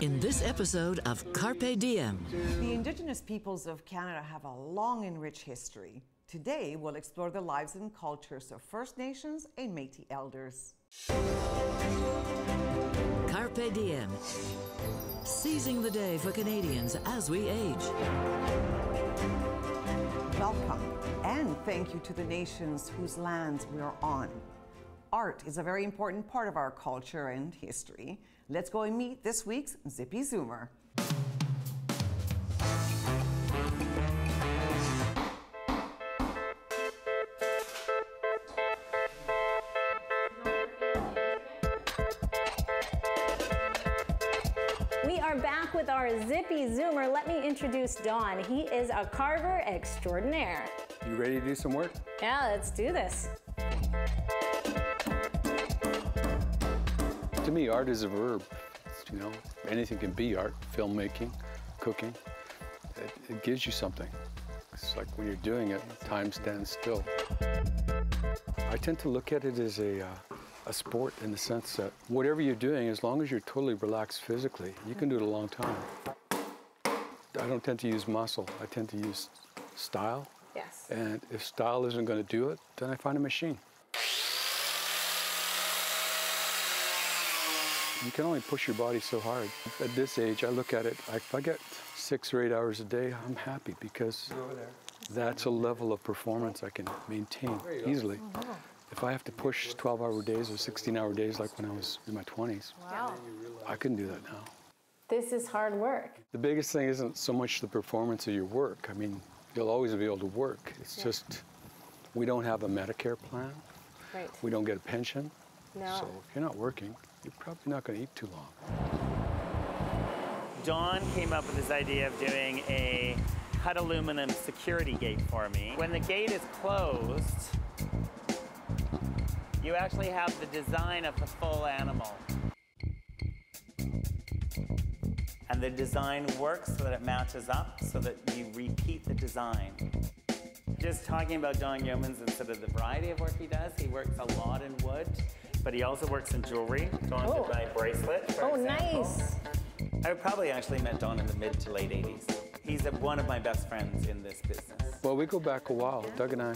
In this episode of CARPe Diem. The Indigenous peoples of Canada have a long and rich history. Today, we'll explore the lives and cultures of First Nations and Métis elders. CARPe Diem. Seizing the day for Canadians as we age. Welcome, and thank you to the nations whose lands we are on. Art is a very important part of our culture and history. Let's go and meet this week's Zippy Zoomer. We are back with our Zippy Zoomer. Let me introduce Don. He is a carver extraordinaire. You ready to do some work? Yeah, let's do this. To me, art is a verb. You know, anything can be art. Filmmaking, cooking. It gives you something. It's like when you're doing it, time stands still. I tend to look at it as a sport in the sense that whatever you're doing, as long as you're totally relaxed physically, you can do it a long time. I don't tend to use muscle. I tend to use style. Yes. And if style isn't going to do it, then I find a machine. You can only push your body so hard. At this age, I look at it, if I get 6 or 8 hours a day, I'm happy because that's a level of performance I can maintain easily. If I have to push 12-hour days or 16-hour days like when I was in my 20s, Wow. I couldn't do that now. This is hard work. The biggest thing isn't so much the performance of your work. I mean, you'll always be able to work. It's just, we don't have a Medicare plan. Right. We don't get a pension. No. So if you're not working, you're probably not going to eat too long. Don came up with this idea of doing a cut aluminum security gate for me. When the gate is closed, you actually have the design of the full animal. And the design works so that it matches up, so that you repeat the design. Just talking about Don Yeomans and sort of the variety of work he does, he works a lot in wood, but he also works in jewelry. Don did my bracelet, for example. Nice. I probably actually met Don in the mid to late 80s. He's one of my best friends in this business. Well, we go back a while. Doug and I,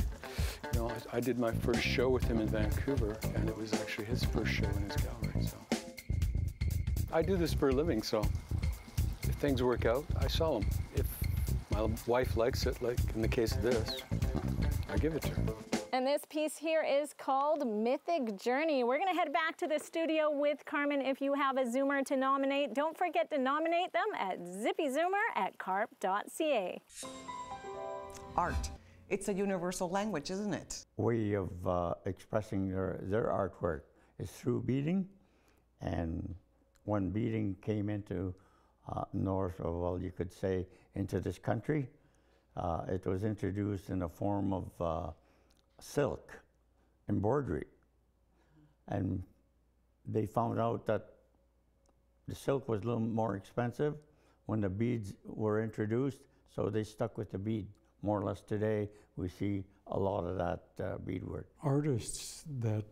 you know, I did my first show with him in Vancouver, and it was actually his first show in his gallery, so. I do this for a living, so if things work out, I sell them. If my wife likes it, like in the case of this, I give it to her. And this piece here is called Mythic Journey. We're gonna head back to the studio with Carmen. If you have a Zoomer to nominate, don't forget to nominate them at zippyzoomer@carpe.ca. Art. It's a universal language, isn't it? Way of expressing their artwork is through beading. And when beading came into north, or well, you could say into this country, it was introduced in the form of silk embroidery. And they found out that the silk was a little more expensive when the beads were introduced, so they stuck with the bead. More or less today, we see a lot of that beadwork. Artists that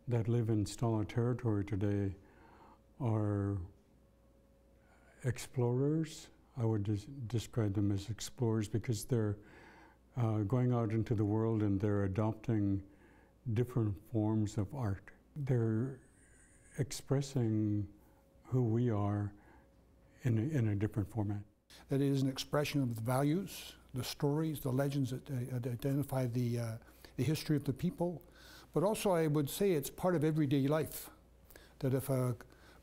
live in Stolen territory today are explorers. I would describe them as explorers because they're going out into the world and they're adopting different forms of art. They're expressing who we are in a different format. That is an expression of the values, the stories, the legends that identify the history of the people. But also I would say it's part of everyday life. That if a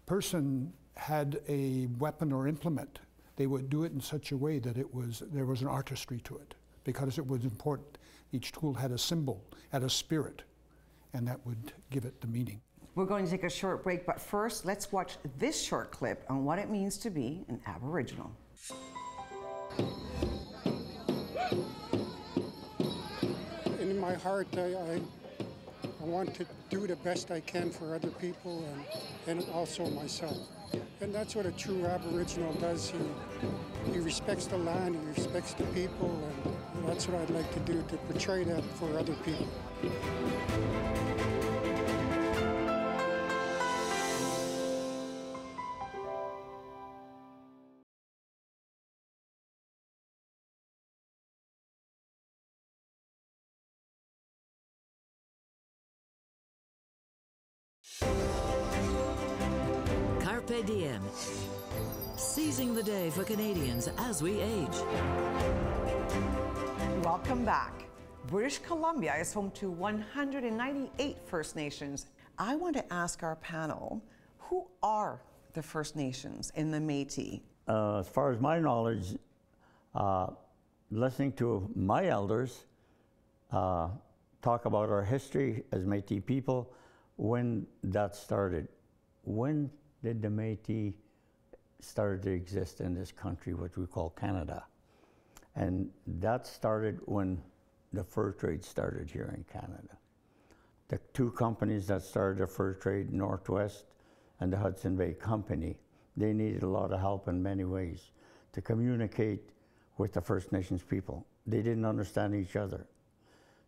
person had a weapon or implement, they would do it in such a way that there was an artistry to it, because it was important. Each tool had a symbol, had a spirit, and that would give it the meaning. We're going to take a short break, but first, let's watch this short clip on what it means to be an Aboriginal. In my heart, I want to do the best I can for other people and also myself. And that's what a true Aboriginal does. He respects the land, he respects the people, and that's what I'd like to do, to portray that for other people. CARPe Diem. Seizing the day for Canadians as we age. Welcome back. British Columbia is home to 198 First Nations. I want to ask our panel, who are the First Nations in the Métis? As far as my knowledge, listening to my elders talk about our history as Métis people, when that started. When did the Métis start to exist in this country, what we call Canada? And that started when the fur trade started here in Canada. The two companies that started the fur trade, Northwest and the Hudson Bay Company, they needed a lot of help in many ways to communicate with the First Nations people. They didn't understand each other.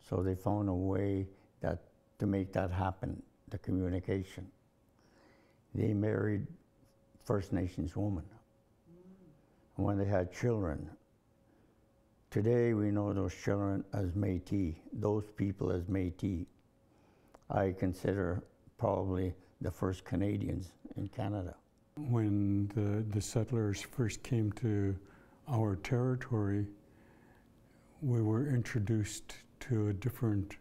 So they found a way to make that happen, the communication. They married First Nations women. And when they had children, today we know those children as Métis, those people as Métis. I consider probably the first Canadians in Canada. When the settlers first came to our territory, we were introduced to a different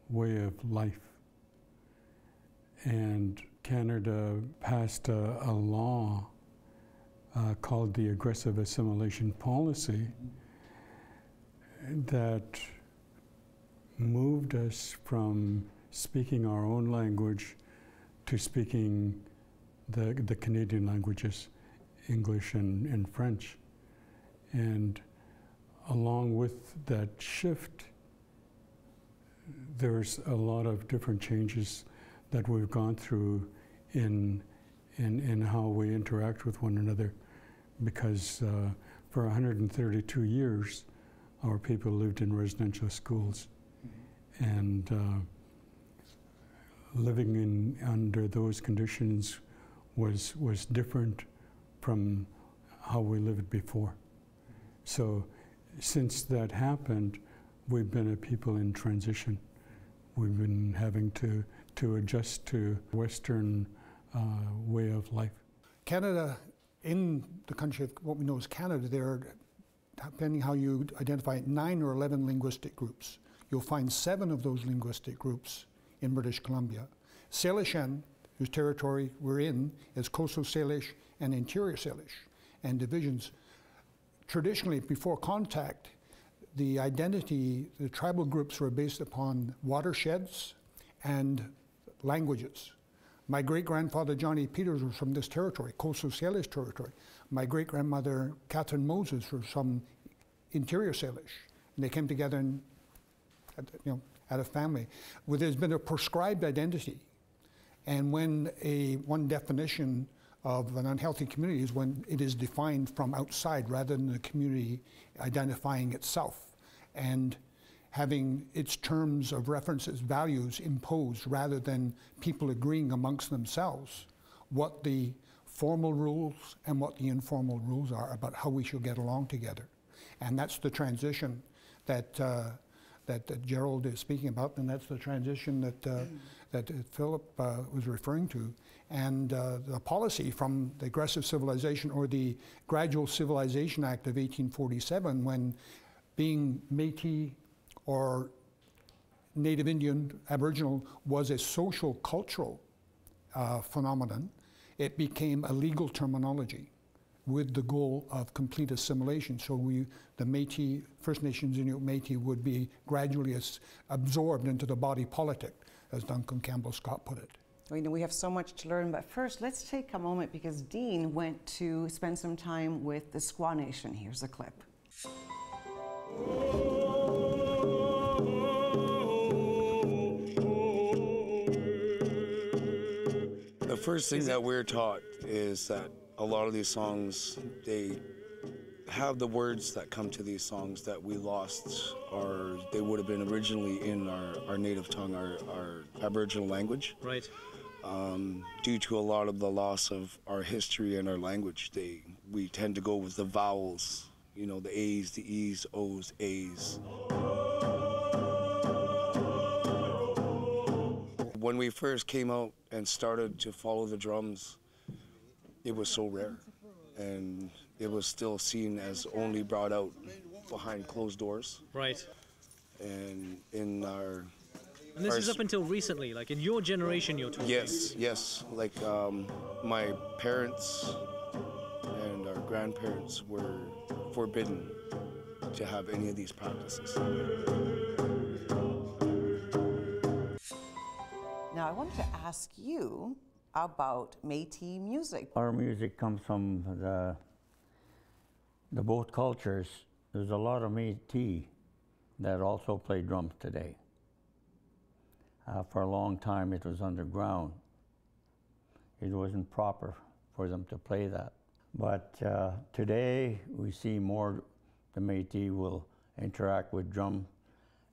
way of life. And Canada passed a law called the Aggressive Assimilation Policy that moved us from speaking our own language to speaking the Canadian languages, English and French. And along with that shift, there's a lot of different changes that we've gone through in how we interact with one another, because for 132 years, our people lived in residential schools, and living under those conditions was different from how we lived before. So since that happened, we've been a people in transition. We've been having to adjust to Western way of life. Canada, in the country of what we know as Canada, there are, depending how you identify it, 9 or 11 linguistic groups. You'll find 7 of those linguistic groups in British Columbia. Salishan, whose territory we're in, is Coastal Salish and Interior Salish, and divisions. Traditionally, before contact, the identity, the tribal groups were based upon watersheds and languages. My great-grandfather Johnny Peters was from this territory, Coastal Salish territory. My great-grandmother Catherine Moses was from Interior Salish. And they came together and, had a family. Well, there's been a prescribed identity. And when one definition of an unhealthy community is when it is defined from outside rather than the community identifying itself and having its terms of reference, its values imposed rather than people agreeing amongst themselves what the formal rules and what the informal rules are about how we should get along together. And that's the transition that Gerald is speaking about, and that's the transition that Philip was referring to. And the policy from the Aggressive Civilization or the Gradual Civilization Act of 1847, when being Métis or Native Indian, Aboriginal was a social cultural phenomenon, it became a legal terminology with the goal of complete assimilation. So the Métis, First Nations Inuit Métis, would be gradually absorbed into the body politic, as Duncan Campbell Scott put it. We know we have so much to learn, but first let's take a moment because Dean went to spend some time with the Squaw Nation. Here's a clip. The first thing that we're taught is that a lot of these songs, they have the words that come to these songs that we lost, or they would have been originally in our native tongue, our Aboriginal language. Right. Due to a lot of the loss of our history and our language, we tend to go with the vowels, the A's, the E's, O's, A's. When we first came out and started to follow the drums, it was so rare, and it was still seen as only brought out behind closed doors. Right. And in our... And this is up until recently, like in your generation you're talking? Yes, yes. Like my parents and our grandparents were forbidden to have any of these practices. Now I wanted to ask you about Métis music. Our music comes from the both cultures. There's a lot of Métis that also play drums today. For a long time it was underground. It wasn't proper for them to play that. But today we see more the Métis will interact with drum,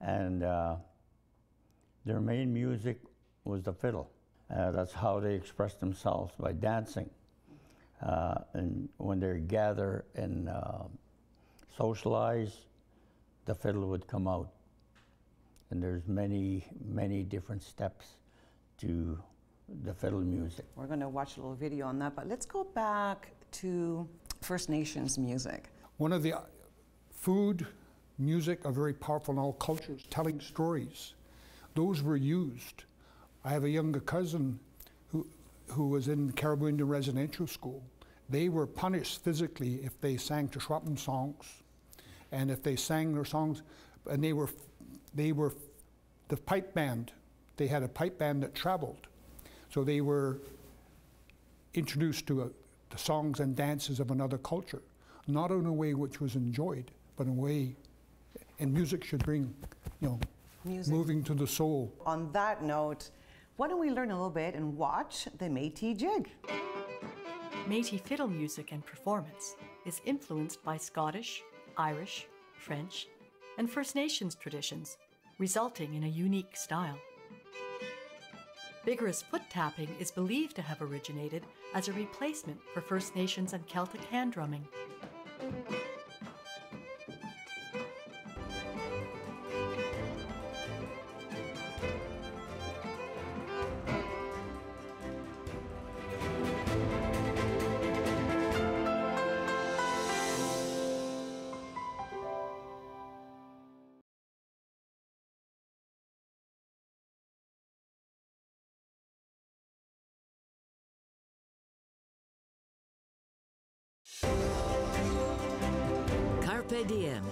and their main music was the fiddle. That's how they express themselves, by dancing. And when they gather and socialize, the fiddle would come out. And there's many, many different steps to the fiddle music. We're going to watch a little video on that, but let's go back to First Nations music. One of the food, music are very powerful in all cultures, telling stories. Those were used. I have a younger cousin who was in Caribou Indian Residential School. They were punished physically if they sang to Schwappen songs, and if they sang their songs, and they were the pipe band. They had a pipe band that traveled. So they were introduced to the songs and dances of another culture, not in a way which was enjoyed, but in a way, and music should bring, moving to the soul. On that note, why don't we learn a little bit and watch the Métis jig? Métis fiddle music and performance is influenced by Scottish, Irish, French, and First Nations traditions, resulting in a unique style. Vigorous foot tapping is believed to have originated as a replacement for First Nations and Celtic hand drumming. CARPe Diem.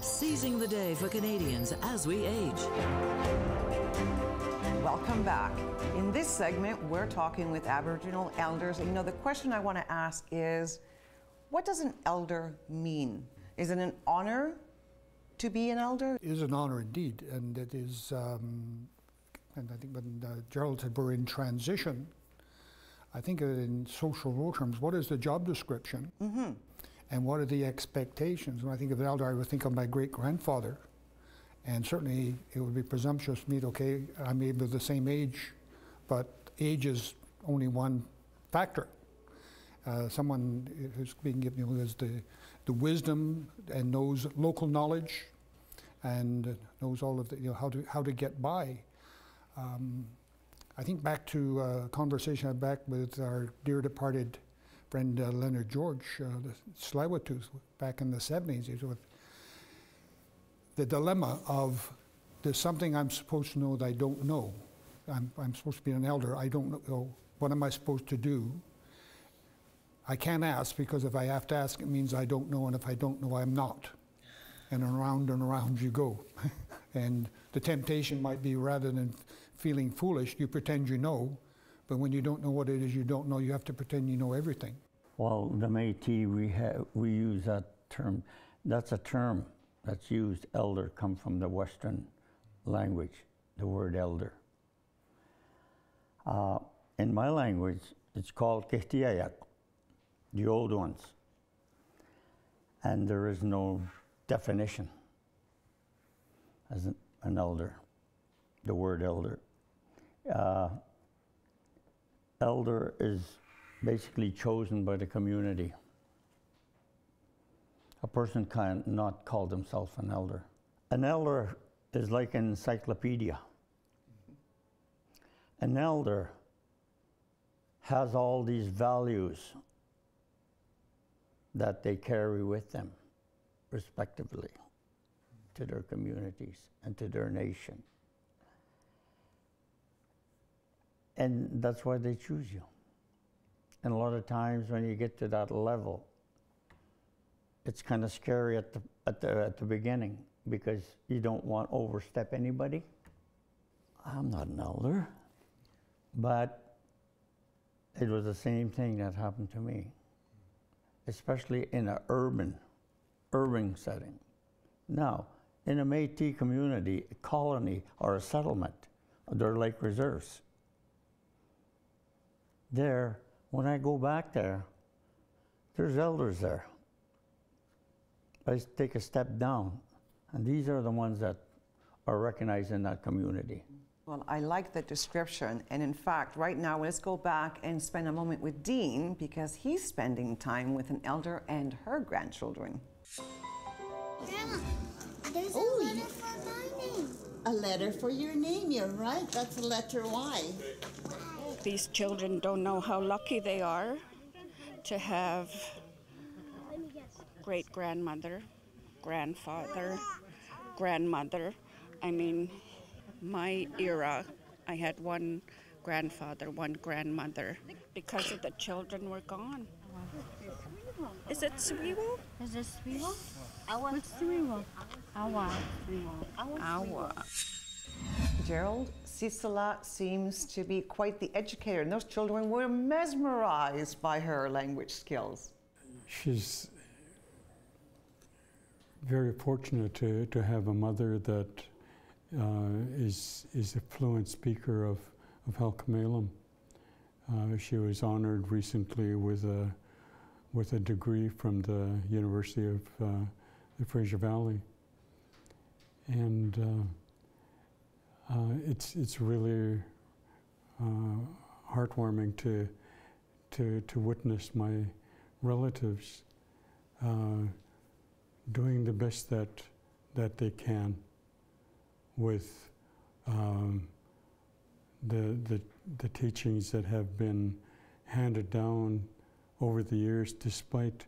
Seizing the day for Canadians as we age. Welcome back. In this segment, we're talking with Aboriginal elders. And, the question I want to ask is, what does an elder mean? Is it an honor to be an elder? It is an honor indeed, and it is, and I think when Gerald said we're in transition, I think of it in social role terms. What is the job description? Mm-hmm. And what are the expectations? When I think of an elder, I would think of my great-grandfather. And certainly it would be presumptuous for me to, okay, I may be the same age, but age is only one factor. Someone who's being given, who has the wisdom and knows local knowledge and knows all of the, how to get by. I think back to a conversation I had back with our dear departed friend Leonard George, the Tsleil-Waututh, back in the 70s. With the dilemma of, there's something I'm supposed to know that I don't know. I'm supposed to be an elder. I don't know. What am I supposed to do? I can't ask, because if I have to ask, it means I don't know, and if I don't know, I'm not. And around you go. And the temptation might be, rather than feeling foolish, you pretend you know, but when you don't know what it is you don't know, you have to pretend you know everything. Well, the Métis, we use that term. That's a term that's used. Elder comes from the Western language, the word elder. In my language, it's called Kehtiayak, the old ones. And there is no definition as an elder, the word elder. Elder is basically chosen by the community. A person cannot call themselves an elder. An elder is like an encyclopedia. An elder has all these values that they carry with them, respectively, to their communities and to their nation. And that's why they choose you. And a lot of times when you get to that level, it's kind of scary at the beginning because you don't want to overstep anybody. I'm not an elder, but it was the same thing that happened to me, especially in an urban setting. Now, in a Métis community, a colony, or a settlement, they're like reserves. There, when I go back there, there's elders there. I take a step down, and these are the ones that are recognized in that community. Well, I like the description, and in fact, right now, let's go back and spend a moment with Diem because he's spending time with an elder and her grandchildren. Grandma, there's a letter for my name. A letter for your name, you're right. That's letter Y. These children don't know how lucky they are to have great-grandmother, grandfather, grandmother. I mean, my era, I had one grandfather, one grandmother. Because of the children were gone. Is it Swiwo? Is it Swiwo? What's Swiwo? Awa. Awa. Gerald, Cicela seems to be quite the educator, and those children were mesmerized by her language skills. She's very fortunate to have a mother that is a fluent speaker of Halkomelem. She was honored recently with a degree from the University of the Fraser Valley, and it's really heartwarming to witness my relatives doing the best that they can with the teachings that have been handed down over the years, despite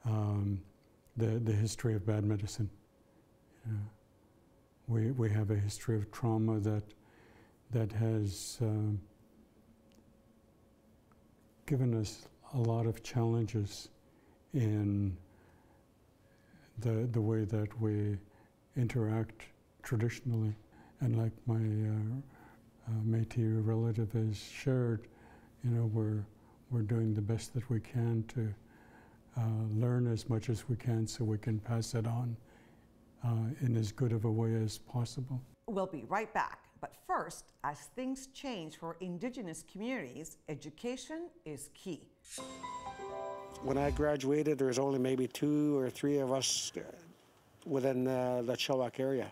the history of bad medicine. We have a history of trauma that has given us a lot of challenges in the way that we interact traditionally. And like my Métis relative has shared, we're doing the best that we can to learn as much as we can so we can pass it on in as good of a way as possible. We'll be right back. But first, as things change for Indigenous communities, education is key. When I graduated, there was only maybe 2 or 3 of us within the Chilliwack area.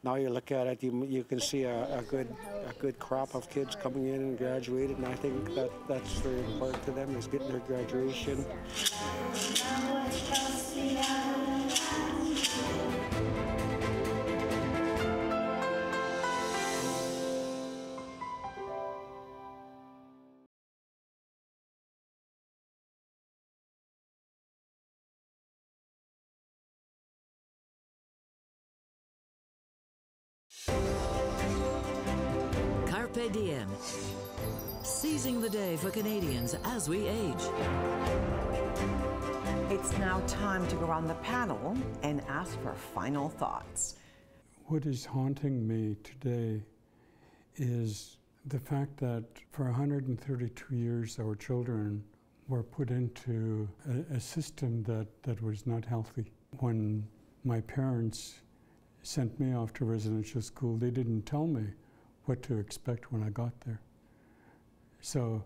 Now you look at it, you can see a good crop of kids coming in and graduated, and I think that's very important to them, is getting their graduation. CARPe Diem. Seizing the day for Canadians as we age. It's now time to go around the panel and ask for final thoughts. What is haunting me today is the fact that for 132 years our children were put into a system that was not healthy. When my parents sent me off to residential school, they didn't tell me what to expect when I got there. So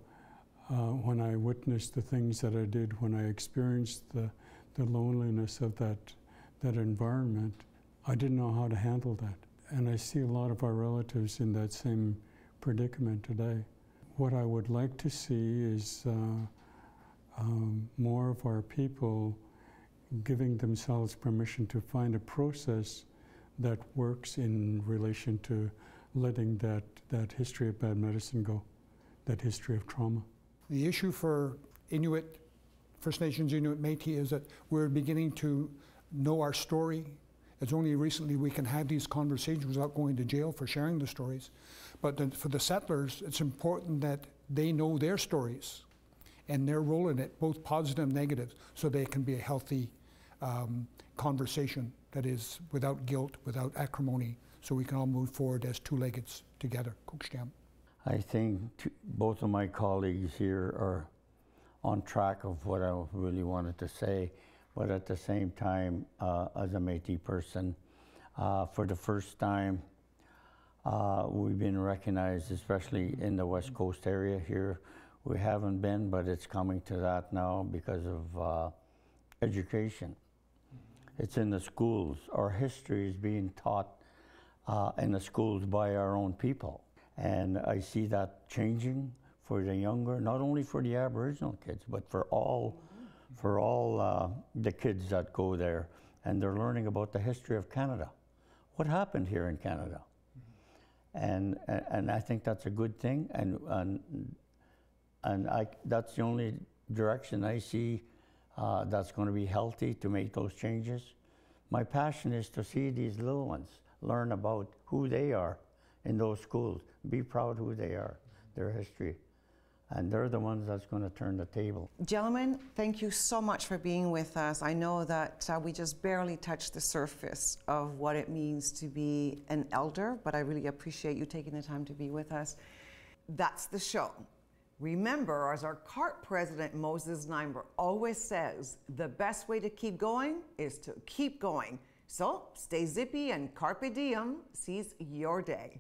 when I witnessed the things that I did, when I experienced the loneliness of that environment, I didn't know how to handle that. And I see a lot of our relatives in that same predicament today. What I would like to see is more of our people giving themselves permission to find a process that works in relation to letting that history of bad medicine go, that history of trauma. The issue for Inuit, First Nations Inuit Métis is that we're beginning to know our story. It's only recently we can have these conversations without going to jail for sharing the stories. But for the settlers, it's important that they know their stories and their role in it, both positive and negative, so they can be a healthy conversation that is without guilt, without acrimony, so we can all move forward as two-leggeds together. I think both of my colleagues here are on track of what I really wanted to say, but at the same time, as a Métis person, for the first time, we've been recognized, especially in the West Coast area here. We haven't been, but it's coming to that now because of education. It's in the schools. Our history is being taught in the schools by our own people. And I see that changing for the younger, not only for the Aboriginal kids, but for all the kids that go there. And they're learning about the history of Canada. What happened here in Canada? And I think that's a good thing. And that's the only direction I see that's going to be healthy to make those changes. My passion is to see these little ones learn about who they are in those schools, be proud who they are, their history. And they're the ones that's going to turn the table. Gentlemen, thank you so much for being with us. I know that we just barely touched the surface of what it means to be an elder, but I really appreciate you taking the time to be with us. That's the show. Remember, as our CARPe president, Moses Neimer, always says, the best way to keep going is to keep going. So stay zippy and Carpe Diem. Seize your day.